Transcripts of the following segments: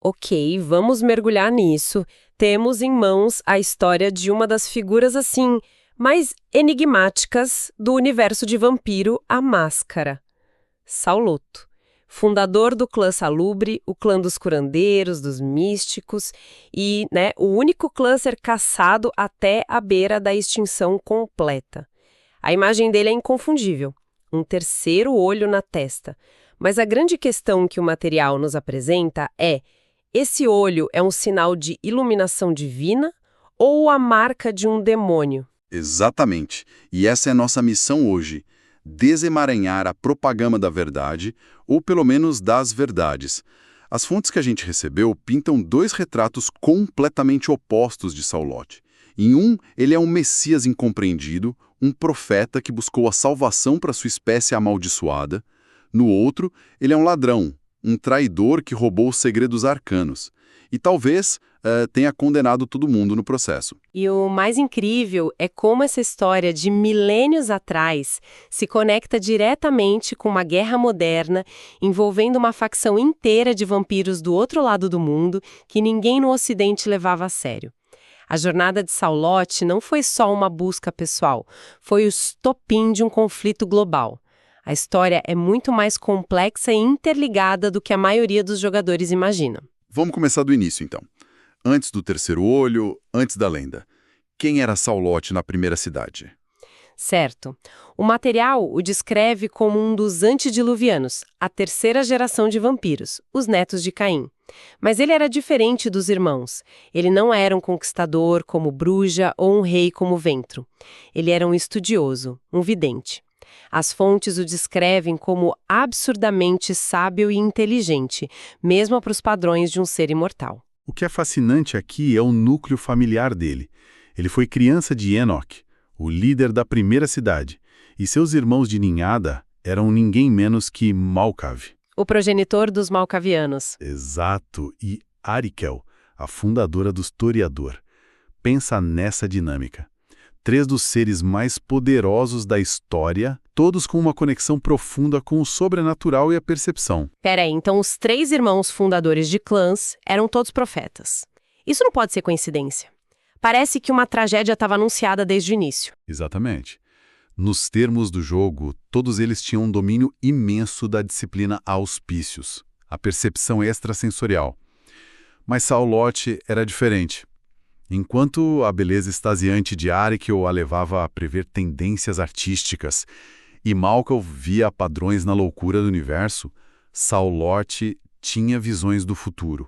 Ok, vamos mergulhar nisso. Temos em mãos a história de uma das figuras assim, mais enigmáticas do universo de Vampiro, a Máscara. Sauloto, fundador do clã Salubre, o clã dos curandeiros, dos místicos e, o único clã a ser caçado até a beira da extinção completa. A imagem dele é inconfundível, um terceiro olho na testa. Mas a grande questão que o material nos apresenta é: esse olho é um sinal de iluminação divina ou a marca de um demônio? Exatamente. E essa é a nossa missão hoje: desemaranhar a propaganda da verdade, ou pelo menos das verdades. As fontes que a gente recebeu pintam dois retratos completamente opostos de Saulote. Em um, ele é um messias incompreendido, um profeta que buscou a salvação para sua espécie amaldiçoada. No outro, ele é um ladrão, um traidor que roubou os segredos arcanos. E talvez tenha condenado todo mundo no processo. E o mais incrível é como essa história de milênios atrás se conecta diretamente com uma guerra moderna envolvendo uma facção inteira de vampiros do outro lado do mundo que ninguém no Ocidente levava a sério. A jornada de Saulote não foi só uma busca pessoal, foi o estopim de um conflito global. A história é muito mais complexa e interligada do que a maioria dos jogadores imagina. Vamos começar do início, então. Antes do terceiro olho, antes da lenda. Quem era Saulote na primeira cidade? Certo. O material o descreve como um dos antediluvianos, a terceira geração de vampiros, os netos de Caim. Mas ele era diferente dos irmãos. Ele não era um conquistador como Bruja ou um rei como Ventro. Ele era um estudioso, um vidente. As fontes o descrevem como absurdamente sábio e inteligente, mesmo para os padrões de um ser imortal. O que é fascinante aqui é o núcleo familiar dele. Ele foi criança de Enoch, o líder da primeira cidade, e seus irmãos de ninhada eram ninguém menos que Malkav. O progenitor dos Malkavianos. Exato, e Arikel, a fundadora dos Toreador. Pensa nessa dinâmica. 3 dos seres mais poderosos da história, todos com uma conexão profunda com o sobrenatural e a percepção. Peraí, então os 3 irmãos fundadores de clãs eram todos profetas. Isso não pode ser coincidência. Parece que uma tragédia estava anunciada desde o início. Exatamente. Nos termos do jogo, todos eles tinham um domínio imenso da disciplina auspícios, a percepção extrasensorial. Mas Saulote era diferente. Enquanto a beleza extasiante de Arikel a levava a prever tendências artísticas e Malkav via padrões na loucura do universo, Saulote tinha visões do futuro.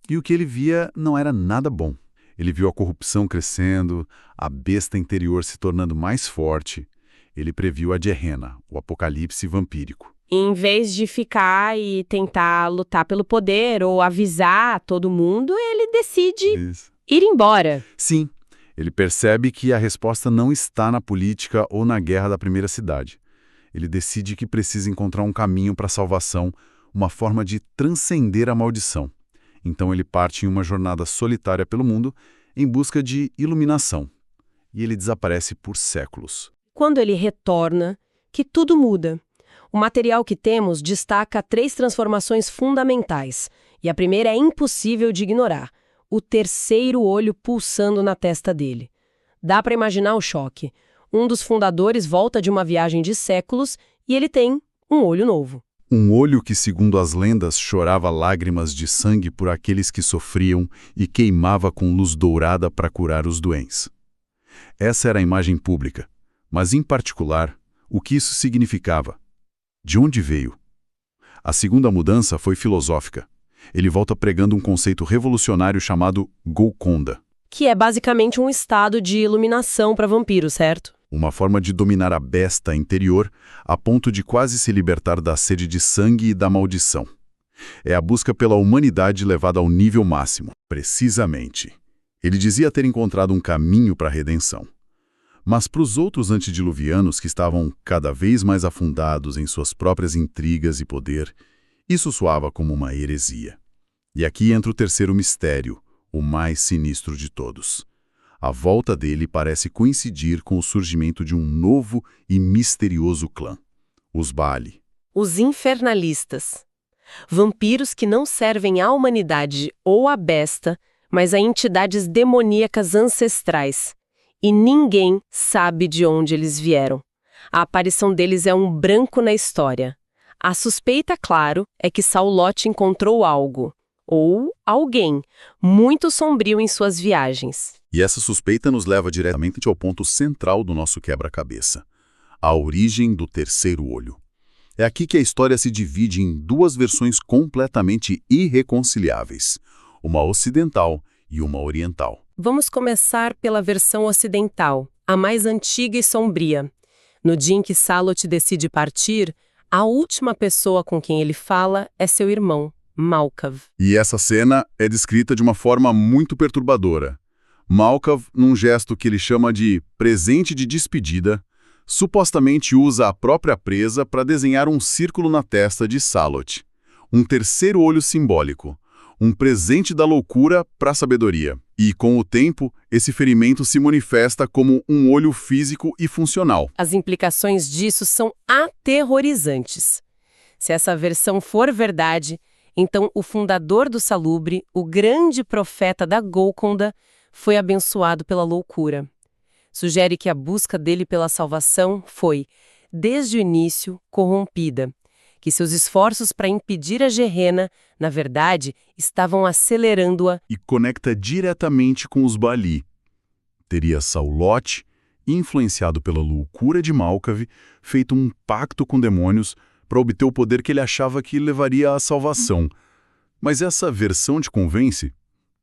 E o que ele via não era nada bom. Ele viu a corrupção crescendo, a besta interior se tornando mais forte. Ele previu a Gehenna, o apocalipse vampírico. Em vez de ficar e tentar lutar pelo poder ou avisar todo mundo, ele decide ir embora. Sim, ele percebe que a resposta não está na política ou na guerra da primeira cidade. Ele decide que precisa encontrar um caminho para a salvação, uma forma de transcender a maldição. Então ele parte em uma jornada solitária pelo mundo em busca de iluminação. E ele desaparece por séculos. Quando ele retorna, que tudo muda. O material que temos destaca 3 transformações fundamentais, e a primeira é impossível de ignorar: o terceiro olho pulsando na testa dele. Dá para imaginar o choque. Um dos fundadores volta de uma viagem de séculos e ele tem um olho novo. Um olho que, segundo as lendas, chorava lágrimas de sangue por aqueles que sofriam e queimava com luz dourada para curar os doentes. Essa era a imagem pública, mas, em particular, o que isso significava? De onde veio? A segunda mudança foi filosófica. Ele volta pregando um conceito revolucionário chamado Golconda. Que é basicamente um estado de iluminação para vampiros, certo? Uma forma de dominar a besta interior a ponto de quase se libertar da sede de sangue e da maldição. É a busca pela humanidade levada ao nível máximo. Precisamente. Ele dizia ter encontrado um caminho para a redenção. Mas para os outros antediluvianos que estavam cada vez mais afundados em suas próprias intrigas e poder, isso soava como uma heresia. E aqui entra o terceiro mistério, o mais sinistro de todos. A volta dele parece coincidir com o surgimento de um novo e misterioso clã, os Baali. Os infernalistas. Vampiros que não servem à humanidade ou à besta, mas a entidades demoníacas ancestrais. E ninguém sabe de onde eles vieram. A aparição deles é um branco na história. A suspeita, claro, é que Saulote encontrou algo, ou alguém, muito sombrio em suas viagens. E essa suspeita nos leva diretamente ao ponto central do nosso quebra-cabeça: a origem do terceiro olho. É aqui que a história se divide em duas versões completamente irreconciliáveis, uma ocidental e uma oriental. Vamos começar pela versão ocidental, a mais antiga e sombria. No dia em que Saulote decide partir, a última pessoa com quem ele fala é seu irmão, Malkav. E essa cena é descrita de uma forma muito perturbadora. Malkav, num gesto que ele chama de presente de despedida, supostamente usa a própria presa para desenhar um círculo na testa de Saulote. Um terceiro olho simbólico. Um presente da loucura para a sabedoria. E, com o tempo, esse ferimento se manifesta como um olho físico e funcional. As implicações disso são aterrorizantes. Se essa versão for verdade, então o fundador do Salubre, o grande profeta da Golconda, foi abençoado pela loucura. Sugere que a busca dele pela salvação foi, desde o início, corrompida. Que seus esforços para impedir a Gehenna, na verdade, estavam acelerando-a. E conecta diretamente com os Baali. Teria Saulote, influenciado pela loucura de Malkav, feito um pacto com demônios para obter o poder que ele achava que levaria à salvação. Mas essa versão te convence?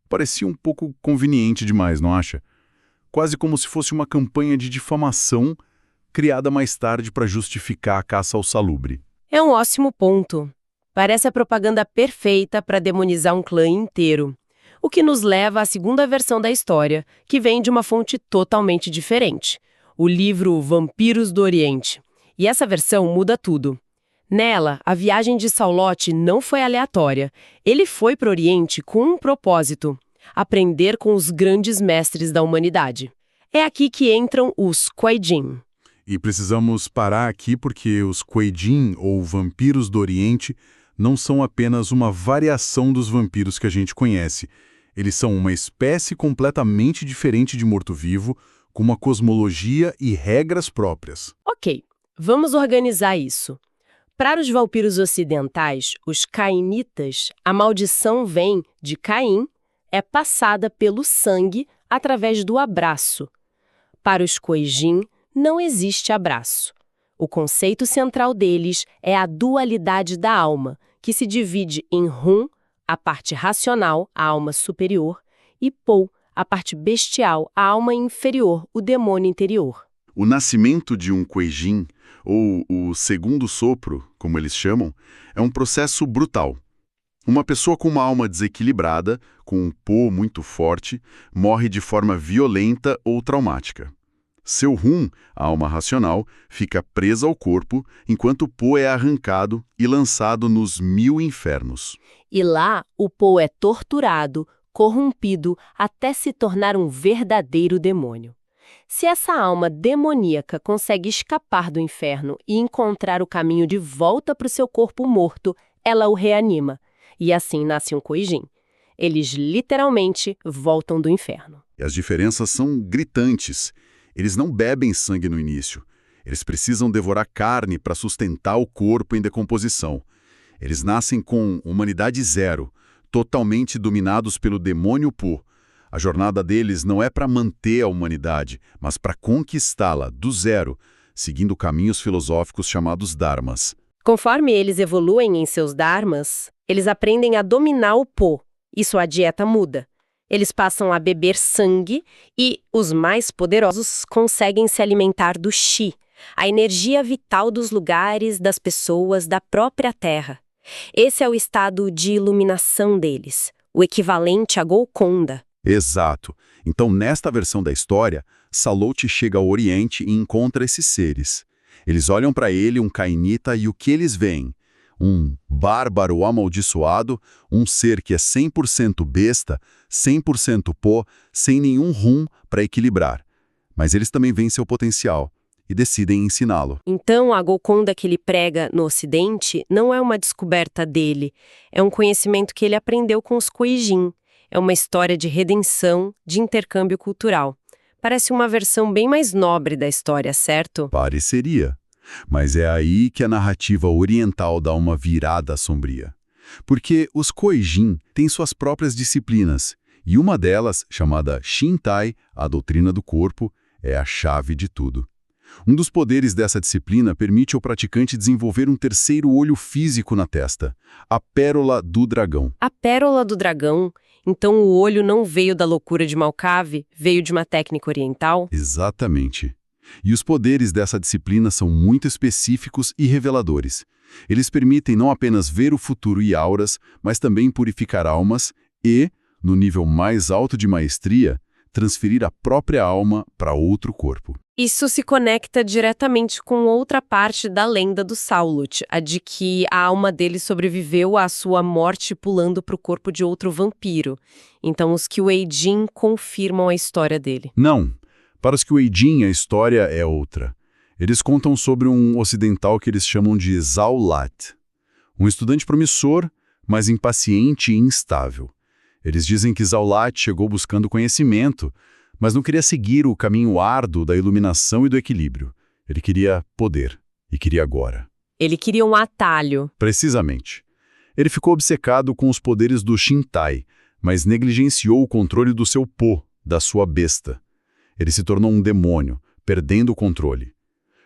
Parecia um pouco conveniente demais, não acha? Quase como se fosse uma campanha de difamação criada mais tarde para justificar a caça ao Salubre. É um ótimo ponto. Parece a propaganda perfeita para demonizar um clã inteiro. O que nos leva à segunda versão da história, que vem de uma fonte totalmente diferente. O livro Vampiros do Oriente. E essa versão muda tudo. Nela, a viagem de Saulote não foi aleatória. Ele foi para o Oriente com um propósito: aprender com os grandes mestres da humanidade. É aqui que entram os Quaidin. E precisamos parar aqui porque os Quaidin, ou vampiros do Oriente, não são apenas uma variação dos vampiros que a gente conhece. Eles são uma espécie completamente diferente de morto-vivo, com uma cosmologia e regras próprias. Ok, vamos organizar isso. Para os vampiros ocidentais, os cainitas, a maldição vem de Caim, é passada pelo sangue através do abraço. Para os Quaidin, não existe abraço. O conceito central deles é a dualidade da alma, que se divide em Hun, a parte racional, a alma superior, e Po, a parte bestial, a alma inferior, o demônio interior. O nascimento de um Quaidin, ou o segundo sopro, como eles chamam, é um processo brutal. Uma pessoa com uma alma desequilibrada, com um Po muito forte, morre de forma violenta ou traumática. Seu Hun, a alma racional, fica presa ao corpo, enquanto o Po é arrancado e lançado nos 1000 infernos. E lá, o Po é torturado, corrompido, até se tornar um verdadeiro demônio. Se essa alma demoníaca consegue escapar do inferno e encontrar o caminho de volta para o seu corpo morto, ela o reanima. E assim nasce um Quaidin. Eles literalmente voltam do inferno. E as diferenças são gritantes. Eles não bebem sangue no início. Eles precisam devorar carne para sustentar o corpo em decomposição. Eles nascem com humanidade zero, totalmente dominados pelo demônio Po. A jornada deles não é para manter a humanidade, mas para conquistá-la, do zero, seguindo caminhos filosóficos chamados dharmas. Conforme eles evoluem em seus dharmas, eles aprendem a dominar o Po, e sua dieta muda. Eles passam a beber sangue e os mais poderosos conseguem se alimentar do Chi, a energia vital dos lugares, das pessoas, da própria Terra. Esse é o estado de iluminação deles, o equivalente à Golconda. Exato. Então, nesta versão da história, Saulote chega ao Oriente e encontra esses seres. Eles olham para ele, um cainita, e o que eles veem? Um bárbaro amaldiçoado, um ser que é 100% besta, 100% Po, sem nenhum rum para equilibrar. Mas eles também veem seu potencial. e decidem ensiná-lo. Então, a Golconda que ele prega no Ocidente não é uma descoberta dele, é um conhecimento que ele aprendeu com os Kuei-jin. É uma história de redenção, de intercâmbio cultural. Parece uma versão bem mais nobre da história, certo? Pareceria. Mas é aí que a narrativa oriental dá uma virada sombria. Porque os Kuei-jin têm suas próprias disciplinas, e uma delas, chamada Shintai, a doutrina do corpo, é a chave de tudo. Um dos poderes dessa disciplina permite ao praticante desenvolver um terceiro olho físico na testa, a pérola do dragão. A pérola do dragão. Então o olho não veio da loucura de Malkavi, veio de uma técnica oriental? Exatamente. E os poderes dessa disciplina são muito específicos e reveladores. Eles permitem não apenas ver o futuro e auras, mas também purificar almas e, no nível mais alto de maestria, transferir a própria alma para outro corpo. Isso se conecta diretamente com outra parte da lenda do Saulut, a de que a alma dele sobreviveu à sua morte pulando para o corpo de outro vampiro. Então os Kuei-jin confirmam a história dele. Não. Para os Kuei-jin, a história é outra. Eles contam sobre um ocidental que eles chamam de Zaulat. Um estudante promissor, mas impaciente e instável. Eles dizem que Zaulat chegou buscando conhecimento, mas não queria seguir o caminho árduo da iluminação e do equilíbrio. Ele queria poder, e queria agora. Ele queria um atalho. Precisamente. Ele ficou obcecado com os poderes do Shintai, mas negligenciou o controle do seu Po, da sua besta. Ele se tornou um demônio, perdendo o controle.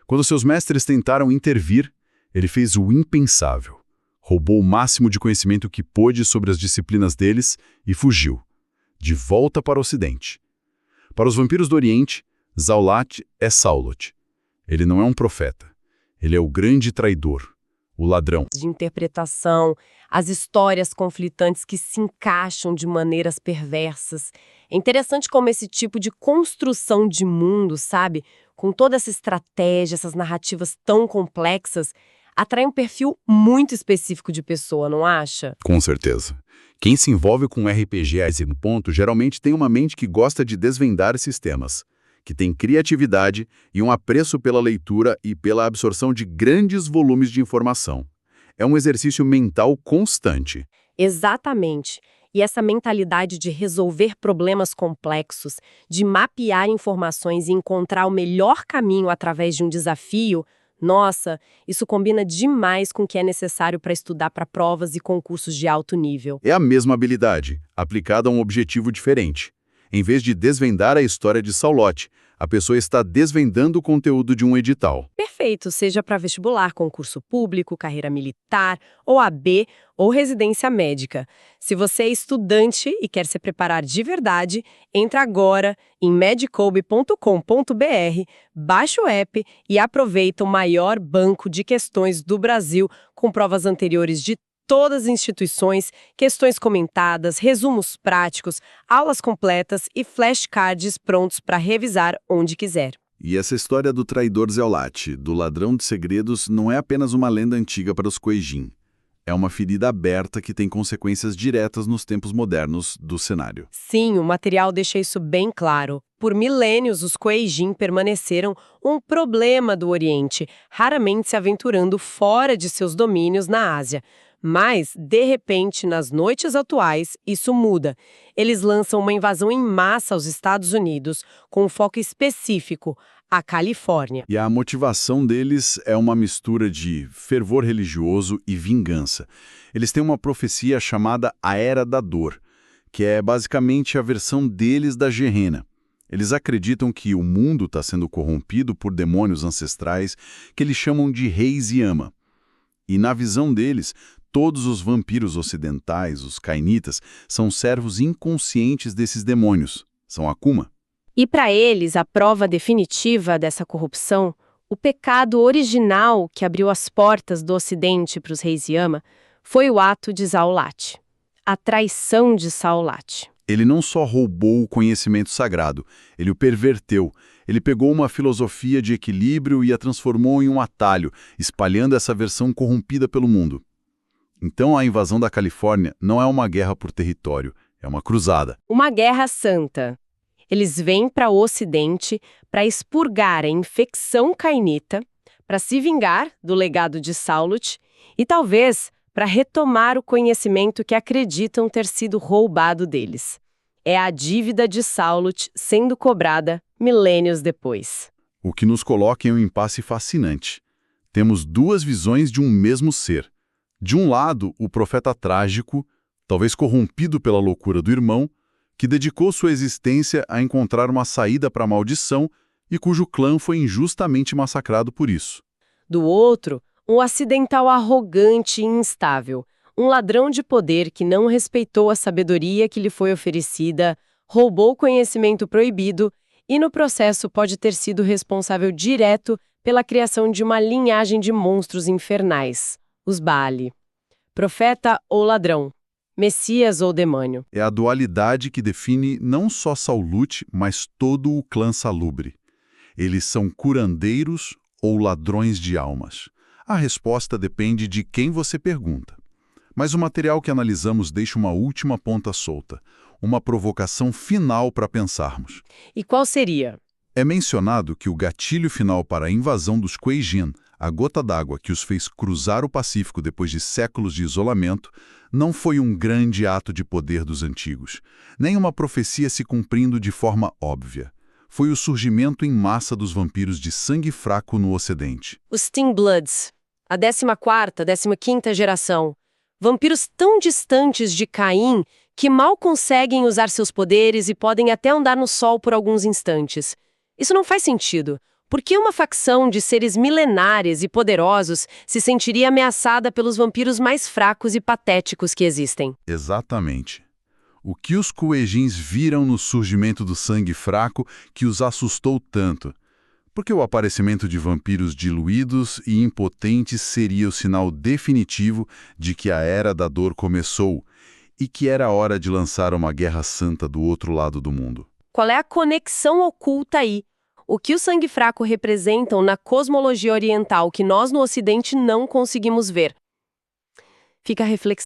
Quando seus mestres tentaram intervir, ele fez o impensável. Roubou o máximo de conhecimento que pôde sobre as disciplinas deles e fugiu, de volta para o Ocidente. Para os vampiros do Oriente, Zaulat é Saulut. Ele não é um profeta. Ele é o grande traidor, o ladrão. De interpretação, as histórias conflitantes que se encaixam de maneiras perversas. É interessante como esse tipo de construção de mundo, sabe? Com toda essa estratégia, essas narrativas tão complexas, atrai um perfil muito específico de pessoa, não acha? Com certeza. Quem se envolve com RPG a esse ponto geralmente tem uma mente que gosta de desvendar esses temas, que tem criatividade e um apreço pela leitura e pela absorção de grandes volumes de informação. É um exercício mental constante. Exatamente. E essa mentalidade de resolver problemas complexos, de mapear informações e encontrar o melhor caminho através de um desafio, nossa, isso combina demais com o que é necessário para estudar para provas e concursos de alto nível. É a mesma habilidade, aplicada a um objetivo diferente. Em vez de desvendar a história de Saulote, a pessoa está desvendando o conteúdo de um edital. Perfeito, seja para vestibular, concurso público, carreira militar, OAB ou residência médica. Se você é estudante e quer se preparar de verdade, entre agora em medicobe.com.br, baixe o app e aproveita o maior banco de questões do Brasil, com provas anteriores de todas as instituições, questões comentadas, resumos práticos, aulas completas e flashcards prontos para revisar onde quiser. E essa história do traidor Zaulat, do ladrão de segredos, não é apenas uma lenda antiga para os Kuei-jin. É uma ferida aberta que tem consequências diretas nos tempos modernos do cenário. Sim, o material deixa isso bem claro. Por milênios, os Kuei-jin permaneceram um problema do Oriente, raramente se aventurando fora de seus domínios na Ásia. Mas, de repente, nas noites atuais, isso muda. Eles lançam uma invasão em massa aos Estados Unidos, com um foco específico, a Califórnia. E a motivação deles é uma mistura de fervor religioso e vingança. Eles têm uma profecia chamada a Era da Dor, que é basicamente a versão deles da Gehenna. Eles acreditam que o mundo está sendo corrompido por demônios ancestrais que eles chamam de reis Yama. E na visão deles, todos os vampiros ocidentais, os cainitas, são servos inconscientes desses demônios. São Akuma. E para eles, a prova definitiva dessa corrupção, o pecado original que abriu as portas do Ocidente para os reis Yama, foi o ato de Zaulat. A traição de Saulat. Ele não só roubou o conhecimento sagrado, ele o perverteu. Ele pegou uma filosofia de equilíbrio e a transformou em um atalho, espalhando essa versão corrompida pelo mundo. Então a invasão da Califórnia não é uma guerra por território, é uma cruzada. Uma guerra santa. Eles vêm para o Ocidente para expurgar a infecção cainita, para se vingar do legado de Saulut e talvez para retomar o conhecimento que acreditam ter sido roubado deles. É a dívida de Saulut sendo cobrada milênios depois. O que nos coloca em um impasse fascinante. Temos duas visões de um mesmo ser. De um lado, o profeta trágico, talvez corrompido pela loucura do irmão, que dedicou sua existência a encontrar uma saída para a maldição e cujo clã foi injustamente massacrado por isso. Do outro, um acidental arrogante e instável, um ladrão de poder que não respeitou a sabedoria que lhe foi oferecida, roubou o conhecimento proibido e, no processo, pode ter sido responsável direto pela criação de uma linhagem de monstros infernais, os Baali. Profeta ou ladrão, Messias ou demônio. É a dualidade que define não só Saulut, mas todo o clã Salubre. Eles são curandeiros ou ladrões de almas? A resposta depende de quem você pergunta. Mas o material que analisamos deixa uma última ponta solta, uma provocação final para pensarmos. E qual seria? É mencionado que o gatilho final para a invasão dos Kuei-jin, a gota d'água que os fez cruzar o Pacífico depois de séculos de isolamento, não foi um grande ato de poder dos antigos, nem uma profecia se cumprindo de forma óbvia. Foi o surgimento em massa dos vampiros de sangue fraco no Ocidente. Os Teen Bloods, a 14ª, 15ª geração. Vampiros tão distantes de Caim que mal conseguem usar seus poderes e podem até andar no sol por alguns instantes. Isso não faz sentido. Por que uma facção de seres milenares e poderosos se sentiria ameaçada pelos vampiros mais fracos e patéticos que existem? Exatamente. O que os Kuei-jins viram no surgimento do sangue fraco que os assustou tanto? Porque o aparecimento de vampiros diluídos e impotentes seria o sinal definitivo de que a Era da Dor começou e que era hora de lançar uma guerra santa do outro lado do mundo. Qual é a conexão oculta aí? O que o sangue fraco representam na cosmologia oriental que nós no Ocidente não conseguimos ver? Fica a reflexão.